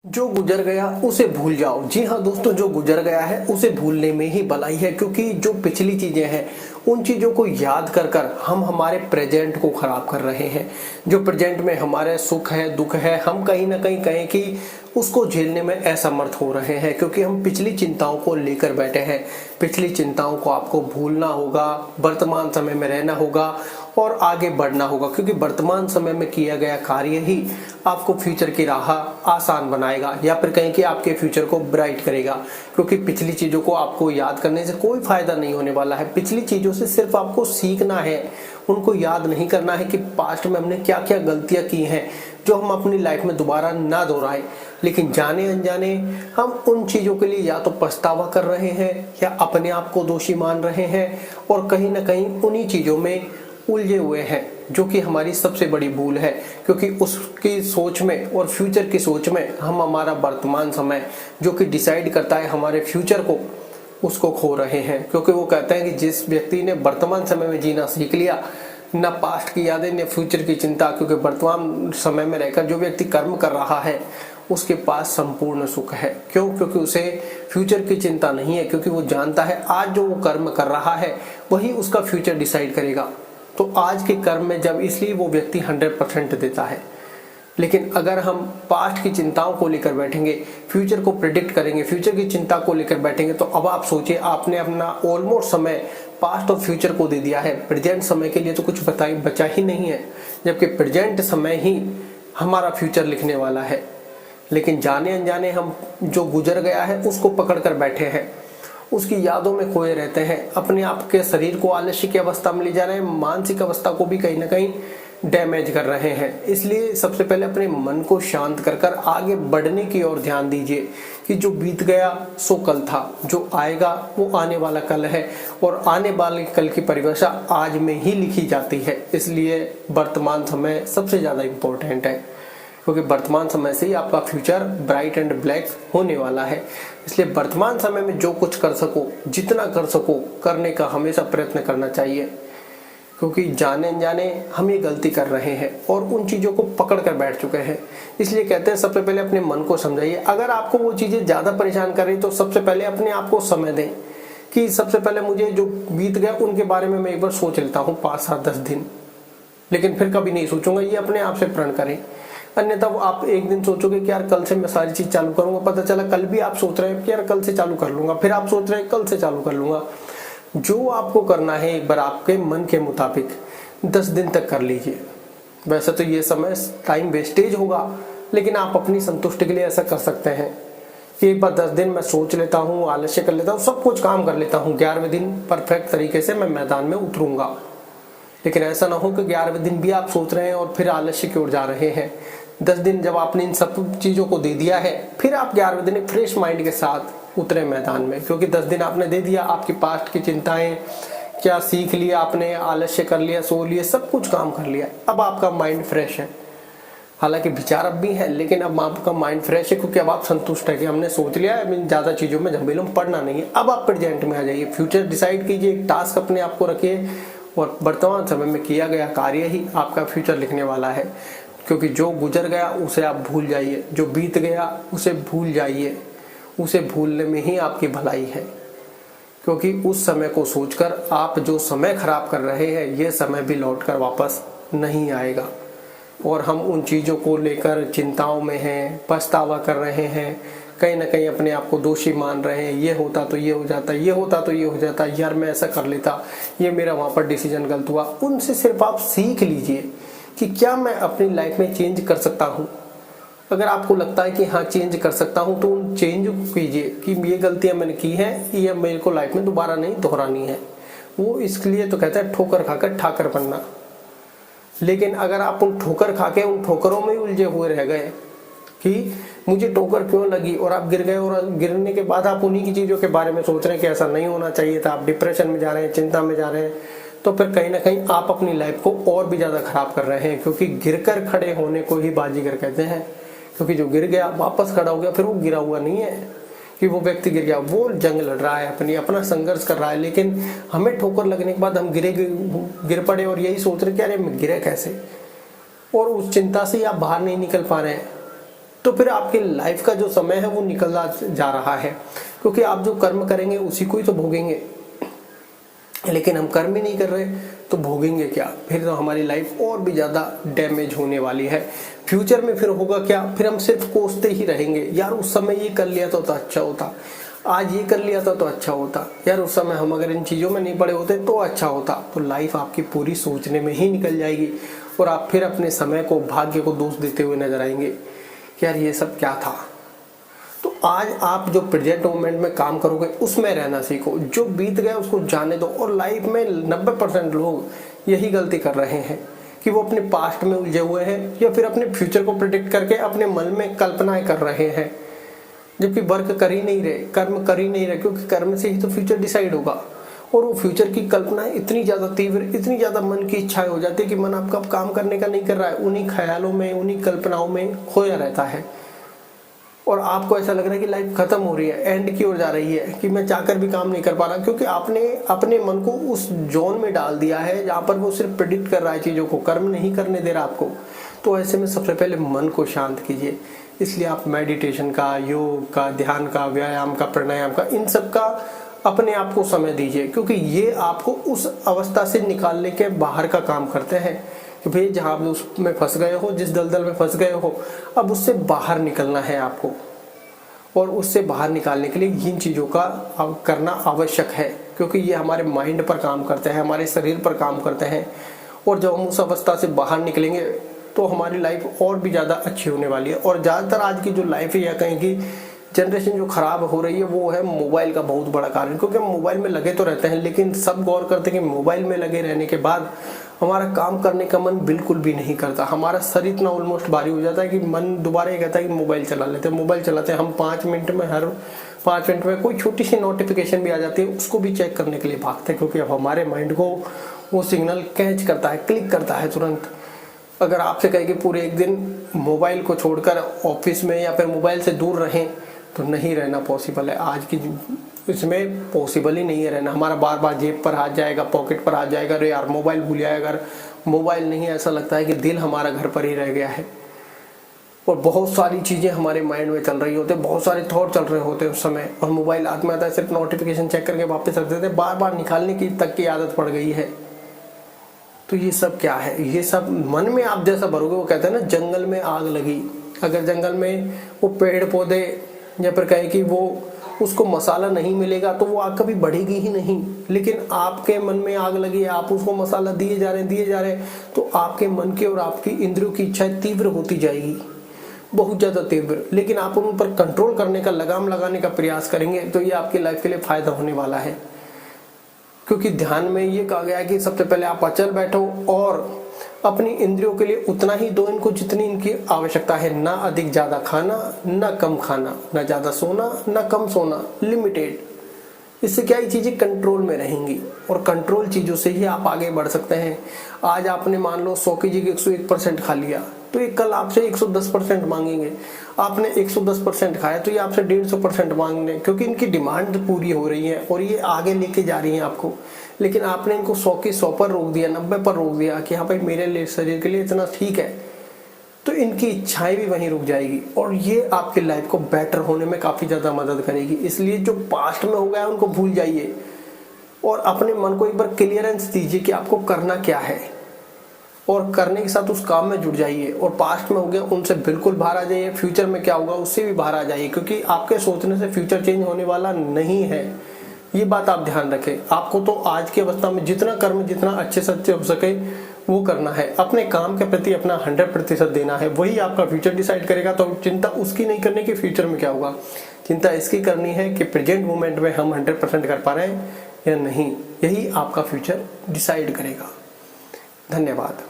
जो गुजर गया उसे भूल जाओ। जी हाँ दोस्तों, जो गुजर गया है उसे भूलने में ही भलाई है, क्योंकि जो पिछली चीजें हैं उन चीजों को याद कर कर हम हमारे प्रेजेंट को खराब कर रहे हैं। जो प्रेजेंट में हमारे सुख है, दुख है, हम कहीं ना कहीं कहें कि उसको झेलने में असमर्थ हो रहे हैं, क्योंकि हम पिछली चिंताओं को लेकर बैठे हैं। पिछली चिंताओं को आपको भूलना होगा, वर्तमान समय में रहना होगा और आगे बढ़ना होगा, क्योंकि वर्तमान समय में किया गया कार्य ही आपको फ्यूचर की राह आसान बनाएगा, या फिर कहें कि आपके फ्यूचर को ब्राइट करेगा। क्योंकि पिछली चीजों को आपको याद करने से कोई फायदा नहीं होने वाला है। पिछली चीजों से सिर्फ आपको सीखना है, उनको याद नहीं करना है कि पास्ट में हमने क्या क्या गलतियां की हैं जो हम अपनी लाइफ में दोबारा ना दोहराए। लेकिन जाने अनजाने हम उन चीजों के लिए या तो पछतावा कर रहे हैं या अपने आप को दोषी मान रहे हैं, और कहीं ना कहीं उन्हीं चीजों में उलझे हुए हैं, जो कि हमारी सबसे बड़ी भूल है। क्योंकि उसकी सोच में और फ्यूचर की सोच में हम हमारा वर्तमान समय, जो कि डिसाइड करता है हमारे फ्यूचर को, उसको खो रहे हैं। क्योंकि वो कहते हैं कि जिस व्यक्ति ने वर्तमान समय में जीना सीख लिया, न पास्ट की यादें न फ्यूचर की चिंता, क्योंकि वर्तमान समय में रहकर जो व्यक्ति कर्म कर रहा है उसके पास संपूर्ण सुख है। क्यों? क्योंकि उसे फ्यूचर की चिंता नहीं है, क्योंकि वो जानता है आज जो वो कर्म कर रहा है वही उसका फ्यूचर डिसाइड करेगा। तो आज के कर्म में जब, इसलिए वो व्यक्ति 100% देता है। लेकिन अगर हम पास्ट की चिंताओं को लेकर बैठेंगे, फ्यूचर को प्रिडिक्ट करेंगे, फ्यूचर की चिंता को लेकर बैठेंगे, तो अब आप सोचिए, आपने अपना ऑलमोस्ट समय पास्ट और फ्यूचर को दे दिया है, प्रेजेंट समय के लिए तो कुछ बचा ही नहीं है, जबकि प्रेजेंट समय ही हमारा फ्यूचर लिखने वाला है। लेकिन जाने अनजाने हम जो गुजर गया है उसको पकड़ कर बैठे हैं, उसकी यादों में खोए रहते हैं, अपने आप के शरीर को आलस्य की अवस्था में ले जा रहे हैं, मानसिक अवस्था को भी कहीं ना कहीं डैमेज कर रहे हैं। इसलिए सबसे पहले अपने मन को शांत कर कर आगे बढ़ने की ओर ध्यान दीजिए कि जो बीत गया सो कल था, जो आएगा वो आने वाला कल है, और आने वाले कल की परिभाषा आज में ही लिखी जाती है। इसलिए वर्तमान समय सबसे ज्यादा इंपॉर्टेंट है, क्योंकि वर्तमान समय से ही आपका फ्यूचर ब्राइट एंड ब्लैक होने वाला है। इसलिए वर्तमान समय में जो कुछ कर सको, जितना कर सको, करने का हमेशा प्रयत्न करना चाहिए, क्योंकि जाने अनजाने हम ये गलती कर रहे हैं और उन चीज़ों को पकड़ कर बैठ चुके हैं। इसलिए कहते हैं सबसे पहले अपने मन को समझाइए। अगर आपको वो चीज़ें ज़्यादा परेशान कर रही तो सबसे पहले अपने आप को समय दें कि सबसे पहले मुझे जो बीत गया उनके बारे में मैं एक बार सोच लेता हूँ 5, 7, 10 दिन, लेकिन फिर कभी नहीं सोचूंगा, ये अपने आप से प्रण करें। अन्यथा वो आप एक दिन सोचोगे कि यार कल से मैं सारी चीज चालू करूंगा, पता चला कल भी आप सोच रहे हैं कि यार कल से चालू कर लूंगा, फिर आप सोच रहे हैं कल से चालू कर लूंगा। जो आपको करना है एक बार आपके मन के मुताबिक 10 दिन तक कर लीजिए। वैसे तो ये समय टाइम वेस्टेज होगा, लेकिन आप अपनी संतुष्टि के लिए ऐसा कर सकते हैं कि एक बार 10 दिन मैं सोच लेता हूँ, आलस्य कर लेता हूँ, सब कुछ काम कर लेता हूँ, 11वें दिन परफेक्ट तरीके से मैं मैदान में उतरूंगा। लेकिन ऐसा ना हो कि 11वें दिन भी आप सोच रहे हैं और फिर आलस्य की ओर जा रहे हैं। 10 दिन जब आपने इन सब चीजों को दे दिया है, फिर आप 11वें दिन एक फ्रेश माइंड के साथ उतरे मैदान में, क्योंकि 10 दिन आपने दे दिया, आपकी पास्ट की चिंताएं क्या सीख लिया आपने, आलस्य कर लिया, सो लिए, सब कुछ काम कर लिया, अब आपका माइंड फ्रेश है। हालांकि विचार अब भी है, लेकिन अब आपका माइंड फ्रेश है, क्योंकि अब आप संतुष्ट है कि हमने सोच लिया है, इन ज्यादा चीजों में झमेलों में पड़ना नहीं है। अब आप प्रेजेंट में आ जाइए, फ्यूचर डिसाइड कीजिए, एक टास्क अपने आप को रखिए, और वर्तमान समय में किया गया कार्य ही आपका फ्यूचर लिखने वाला है। क्योंकि जो गुजर गया उसे आप भूल जाइए, जो बीत गया उसे भूल जाइए, उसे भूलने में ही आपकी भलाई है। क्योंकि उस समय को सोचकर आप जो समय खराब कर रहे हैं, ये समय भी लौटकर वापस नहीं आएगा, और हम उन चीज़ों को लेकर चिंताओं में हैं, पछतावा कर रहे हैं, कहीं ना कहीं अपने आप को दोषी मान रहे हैं। ये होता तो ये हो जाता, ये होता तो ये हो जाता, यार मैं ऐसा कर लेता, ये मेरा वहाँ पर डिसीजन गलत हुआ। उनसे सिर्फ आप सीख लीजिए कि क्या मैं अपनी लाइफ में चेंज कर सकता हूँ। अगर आपको लगता है कि हाँ चेंज कर सकता हूँ, तो उन चेंज कीजिए कि ये गलतियाँ मैंने की हैं, ये मेरे को लाइफ में दोबारा नहीं दोहरानी है। वो इसलिए तो कहता है ठोकर खाकर ठाकर बनना। लेकिन अगर आप उन ठोकर खा के उन ठोकरों में उलझे हुए रह गए कि मुझे ठोकर क्यों लगी, और आप गिर गए, और गिरने के बाद आप उन्हीं की चीज़ों के बारे में सोच रहे हैं कि ऐसा नहीं होना चाहिए था, आप डिप्रेशन में जा रहे हैं, चिंता में जा रहे हैं, तो फिर कहीं ना कहीं आप अपनी लाइफ को और भी ज़्यादा खराब कर रहे हैं। क्योंकि गिरकर खड़े होने को ही बाजीगर कहते हैं। क्योंकि जो गिर गया वापस खड़ा हो गया, फिर वो गिरा हुआ नहीं है कि वो व्यक्ति गिर गया, वो जंग लड़ रहा है, अपना संघर्ष कर रहा है। लेकिन हमें ठोकर लगने के बाद हम गिर पड़े और यही सोच रहे कि अरे मैं गिरे कैसे, और उस चिंता से आप बाहर नहीं निकल पा रहे हैं। तो फिर आपके लाइफ का जो समय है वो निकलता जा रहा है, क्योंकि आप जो कर्म करेंगे उसी को ही तो भोगेंगे। लेकिन हम कर्म ही नहीं कर रहे तो भोगेंगे क्या? फिर तो हमारी लाइफ और भी ज़्यादा डैमेज होने वाली है। फ्यूचर में फिर होगा क्या? फिर हम सिर्फ कोसते ही रहेंगे, यार उस समय ये कर लिया तो अच्छा होता, आज ये कर लिया था तो अच्छा होता, यार उस समय हम अगर इन चीज़ों में नहीं पड़े होते तो अच्छा होता। तो लाइफ आपकी पूरी सोचने में ही निकल जाएगी और आप फिर अपने समय को, भाग्य को दोष देते हुए नजर आएंगे कि यार ये सब क्या था। तो आज आप जो प्रेजेंट मोमेंट में काम करोगे उसमें रहना सीखो, जो बीत गया उसको जाने दो। और लाइफ में 90% लोग यही गलती कर रहे हैं कि वो अपने पास्ट में उलझे हुए हैं या फिर अपने फ्यूचर को प्रेडिक्ट करके अपने मन में कल्पनाएं कर रहे हैं, जबकि वर्क कर ही नहीं रहे, कर्म कर ही नहीं रहे, क्योंकि कर्म से ही तो फ्यूचर डिसाइड होगा। और वो फ्यूचर की कल्पनाएं इतनी ज़्यादा तीव्र, इतनी ज़्यादा मन की इच्छाएं हो जाती है कि मन आपका काम करने का नहीं कर रहा है, उन्हीं ख्यालों में, उन्हीं कल्पनाओं में खोया रहता है। और आपको ऐसा लग रहा है कि लाइफ खत्म हो रही है, एंड की ओर जा रही है, कि मैं चाहकर भी काम नहीं कर पा रहा, क्योंकि आपने अपने मन को उस जोन में डाल दिया है जहाँ पर वो सिर्फ प्रेडिक्ट कर रहा है चीज़ों को, कर्म नहीं करने दे रहा आपको। तो ऐसे में सबसे पहले मन को शांत कीजिए। इसलिए आप मेडिटेशन का, योग का, ध्यान का, व्यायाम का, प्राणायाम का, इन सब का अपने आप को समय दीजिए, क्योंकि ये आपको उस अवस्था से निकालने के बाहर का काम करते हैं कि भाई जहाँ आप उसमें फंस गए हो, जिस दलदल में फंस गए हो, अब उससे बाहर निकलना है आपको। और उससे बाहर निकालने के लिए इन चीज़ों का अब करना आवश्यक है, क्योंकि ये हमारे माइंड पर काम करते हैं, हमारे शरीर पर काम करते हैं। और जब हम उस अवस्था से बाहर निकलेंगे तो हमारी लाइफ और भी ज़्यादा अच्छी होने वाली है। और ज़्यादातर आज की जो लाइफ है या कहीं की जनरेशन जो खराब हो रही है वो है मोबाइल का बहुत बड़ा कारण, क्योंकि हम मोबाइल में लगे तो रहते हैं, लेकिन सब गौर करते हैं कि मोबाइल में लगे रहने के बाद हमारा काम करने का मन बिल्कुल भी नहीं करता। हमारा शरीर इतना ऑलमोस्ट भारी हो जाता है कि मन दोबारा ये कहता है कि मोबाइल चला लेते हैं, मोबाइल चलाते हैं। हम 5 मिनट में, हर 5 मिनट में कोई छोटी सी नोटिफिकेशन भी आ जाती है, उसको भी चेक करने के लिए भागते हैं, क्योंकि अब हमारे माइंड को वो सिग्नल कैच करता है, क्लिक करता है तुरंत। अगर आपसे कहे कि पूरे एक दिन मोबाइल को छोड़कर ऑफिस में या फिर मोबाइल से दूर रहें, तो नहीं रहना पॉसिबल है। आज की इसमें पॉसिबल ही नहीं है रहना। हमारा बार बार जेब पर हाथ जाएगा, पॉकेट पर हाथ जाएगा, अरे यार मोबाइल भूल जाए। अगर मोबाइल नहीं है, ऐसा लगता है कि दिल हमारा घर पर ही रह गया है। और बहुत सारी चीज़ें हमारे माइंड में चल रही होते हैं, बहुत सारे थॉट चल रहे होते हैं उस समय, और मोबाइल हाथ में आता है, सिर्फ नोटिफिकेशन चेक करके वापस रख देते हैं। बार बार निकालने की तक की आदत पड़ गई है। तो ये सब क्या है? ये सब मन में आप जैसा भरोगे, वो कहते हैं ना, जंगल में आग लगी। अगर जंगल में वो पेड़ पौधे या फिर कहे कि वो उसको मसाला नहीं मिलेगा तो वो आग कभी बढ़ेगी ही नहीं। लेकिन आपके मन में आग लगी है, आप उसको मसाला दिए जा रहे हैं, तो आपके मन के और आपकी इंद्रियों की इच्छाएं तीव्र होती जाएगी, बहुत ज़्यादा तीव्र। लेकिन आप उन पर कंट्रोल करने का, लगाम लगाने का प्रयास करेंगे तो ये आपकी लाइफ के लिए फायदा होने वाला है। क्योंकि ध्यान में ये कहा गया है कि सबसे पहले आप अचल बैठो और अपनी इंद्रियों के लिए उतना ही दो इनको जितनी इनकी आवश्यकता है। ना अधिक ज़्यादा खाना, ना कम खाना, ना ज़्यादा सोना, ना कम सोना, लिमिटेड। इससे क्या, ये चीज़ें कंट्रोल में रहेंगी और कंट्रोल चीज़ों से ही आप आगे बढ़ सकते हैं। आज आपने मान लो 100 की जगह 101% खा लिया, तो ये कल आपसे 110% मांगेंगे। आपने 110% खाया तो ये आपसे 150% मांगेंगे, क्योंकि इनकी डिमांड पूरी हो रही है और ये आगे लेके जा रही है आपको। लेकिन आपने इनको 100 की 100 पर रोक दिया, 90 पर रोक दिया कि हाँ भाई मेरे लिए, शरीर के लिए इतना ठीक है, तो इनकी इच्छाएं भी वहीं रुक जाएगी और ये आपकी लाइफ को बेटर होने में काफ़ी ज़्यादा मदद करेगी। इसलिए जो पास्ट में हो गया है उनको भूल जाइए और अपने मन को एक बार क्लियरेंस दीजिए कि आपको करना क्या है, और करने के साथ उस काम में जुड़ जाइए। और पास्ट में हो गया उनसे बिल्कुल बाहर आ जाइए, फ्यूचर में क्या होगा उससे भी बाहर आ जाइए, क्योंकि आपके सोचने से फ्यूचर चेंज होने वाला नहीं है। ये बात आप ध्यान रखें। आपको तो आज की अवस्था में जितना कर्म, जितना अच्छे से अच्छे हो सके वो करना है। अपने काम के प्रति अपना 100% देना है, वही आपका फ्यूचर डिसाइड करेगा। तो चिंता उसकी नहीं करने की फ्यूचर में क्या होगा, चिंता इसकी करनी है कि प्रेजेंट मोमेंट में हम 100% कर पा रहे हैं या नहीं। यही आपका फ्यूचर डिसाइड करेगा। धन्यवाद।